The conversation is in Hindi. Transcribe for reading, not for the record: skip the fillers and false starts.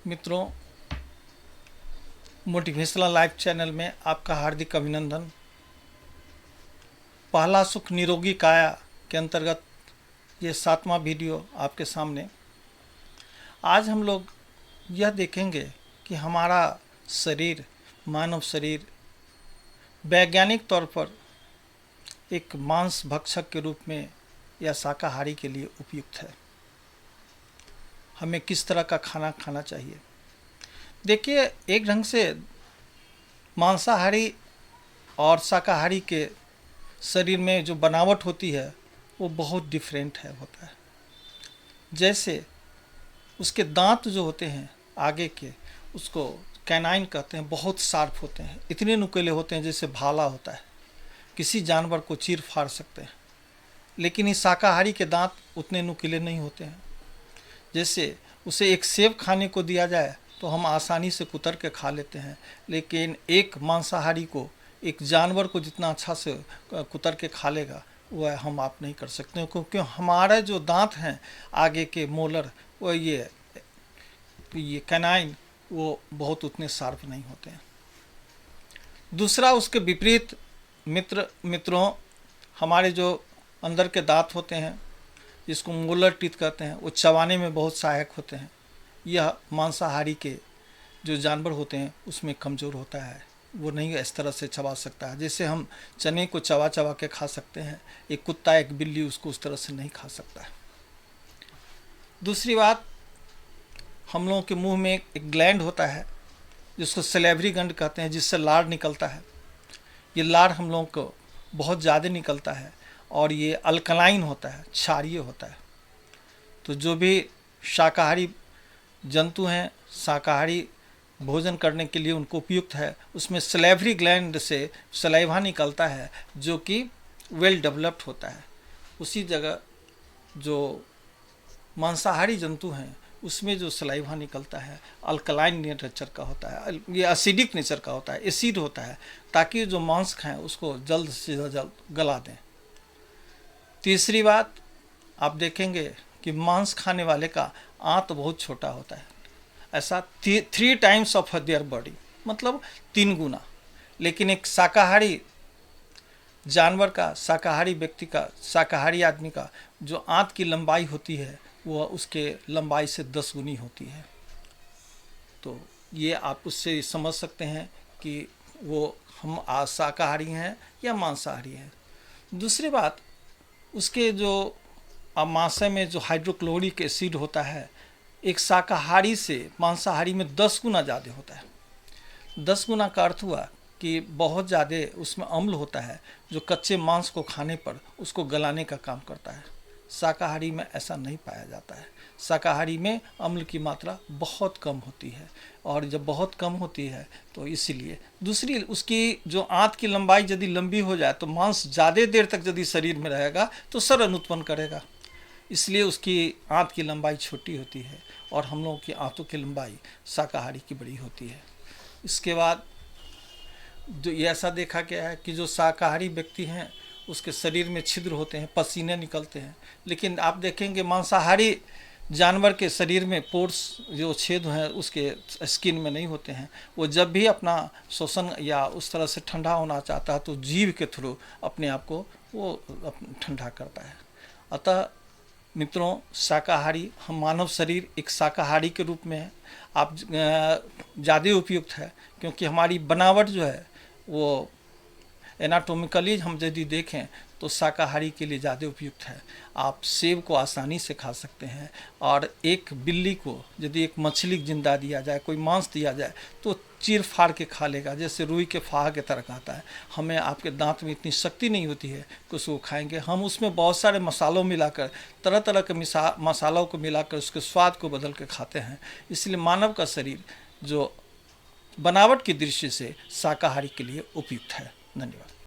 मित्रों, मोटिवेशनल लाइफ चैनल में आपका हार्दिक अभिनंदन। पहला सुख निरोगी काया के अंतर्गत ये 7वां वीडियो आपके सामने। आज हम लोग यह देखेंगे कि हमारा शरीर, मानव शरीर वैज्ञानिक तौर पर एक मांस भक्षक के रूप में या शाकाहारी के लिए उपयुक्त है। हमें किस तरह का खाना खाना चाहिए। देखिए, एक ढंग से मांसाहारी और शाकाहारी के शरीर में जो बनावट होती है वो बहुत डिफरेंट होता है। जैसे उसके दांत जो होते हैं आगे के, उसको कैनाइन कहते हैं, बहुत शार्प होते हैं, इतने नुकीले होते हैं जैसे भाला होता है, किसी जानवर को चीर फाड़ सकते हैं। लेकिन इस शाकाहारी के दांत उतने नुकीले नहीं होते हैं। जैसे उसे एक सेब खाने को दिया जाए तो हम आसानी से कुतर के खा लेते हैं, लेकिन एक मांसाहारी को, एक जानवर को जितना अच्छा से कुतर के खा लेगा वह हम आप नहीं कर सकते, क्योंकि हमारे जो दांत हैं आगे के मोलर, वो ये कैनाइन, वो बहुत उतने शार्प नहीं होते हैं। दूसरा, उसके विपरीत मित्रों, हमारे जो अंदर के दांत होते हैं जिसको मोलर टीथ कहते हैं, वो चबाने में बहुत सहायक होते हैं। यह मांसाहारी के जो जानवर होते हैं उसमें कमज़ोर होता है, वो नहीं इस तरह से चबा सकता है। जैसे हम चने को चबा चबा के खा सकते हैं, एक कुत्ता, एक बिल्ली उसको उस तरह से नहीं खा सकता है। दूसरी बात, हम लोगों के मुंह में एक ग्लैंड होता है जिसको सलेवरी ग्लैंड कहते हैं, जिससे लार निकलता है। ये लार हम लोगों को बहुत ज़्यादा निकलता है और ये अल्कलाइन होता है, क्षारीय होता है। तो जो भी शाकाहारी जंतु हैं, शाकाहारी भोजन करने के लिए उनको उपयुक्त है, उसमें सलेवरी ग्लैंड से सलाइवा निकलता है जो कि वेल डेवलप्ड होता है। उसी जगह जो मांसाहारी जंतु हैं उसमें जो सलाइवा निकलता है अल्कलाइन नेचर का होता है, ये एसिडिक नेचर का होता है, एसिड होता है, ताकि जो मांस खाएं उसको जल्द से जल्द गला दें। तीसरी बात, आप देखेंगे कि मांस खाने वाले का आंत बहुत छोटा होता है, ऐसा 3 टाइम्स ऑफ देयर बॉडी, मतलब 3 गुना। लेकिन एक शाकाहारी जानवर का, शाकाहारी व्यक्ति का, शाकाहारी आदमी का जो आंत की लंबाई होती है वह उसके लंबाई से 10 गुनी होती है। तो ये आप उससे समझ सकते हैं कि वो हम शाकाहारी हैं या मांसाहारी हैं। दूसरी बात, उसके जो मांस में जो हाइड्रोक्लोरिक एसिड होता है, एक शाकाहारी से मांसाहारी में 10 गुना ज़्यादा होता है। 10 गुना का अर्थ हुआ कि बहुत ज़्यादा उसमें अम्ल होता है जो कच्चे मांस को खाने पर उसको गलाने का काम करता है। शाकाहारी में ऐसा नहीं पाया जाता है। शाकाहारी में अम्ल की मात्रा बहुत कम होती है, और जब बहुत कम होती है तो इसीलिए दूसरी, उसकी जो आंत की लंबाई यदि लंबी हो जाए तो मांस ज़्यादा देर तक यदि शरीर में रहेगा तो सड़न उत्पन्न करेगा, इसलिए उसकी आंत की लंबाई छोटी होती है और हम लोगों की आंतों की लंबाई शाकाहारी की बड़ी होती है। इसके बाद जो ये ऐसा देखा गया है कि जो शाकाहारी व्यक्ति हैं उसके शरीर में छिद्र होते हैं, पसीने निकलते हैं। लेकिन आप देखेंगे मांसाहारी जानवर के शरीर में पोर्स, जो छेद हैं उसके स्किन में नहीं होते हैं। वो जब भी अपना श्वसन या उस तरह से ठंडा होना चाहता है तो जीभ के थ्रू अपने आप को वो ठंडा करता है। अतः मित्रों, शाकाहारी, हम मानव शरीर एक शाकाहारी के रूप में है, आप ज़्यादा उपयुक्त है, क्योंकि हमारी बनावट जो है वो एनाटोमिकली हम यदि देखें तो शाकाहारी के लिए ज़्यादा उपयुक्त है। आप सेब को आसानी से खा सकते हैं, और एक बिल्ली को यदि एक मछली जिंदा दिया जाए, कोई मांस दिया जाए तो चीर फाड़ के खा लेगा, जैसे रुई के फाह के तरह खाता है। हमें, आपके दांत में इतनी शक्ति नहीं होती है कि उसको खाएंगे। हम उसमें बहुत सारे मसालों मिलाकर, तरह तरह के मसालों को मिलाकर उसके स्वाद को बदल के खाते हैं। इसलिए मानव का शरीर जो बनावट की दृष्टि से शाकाहारी के लिए उपयुक्त है। धन्यवाद।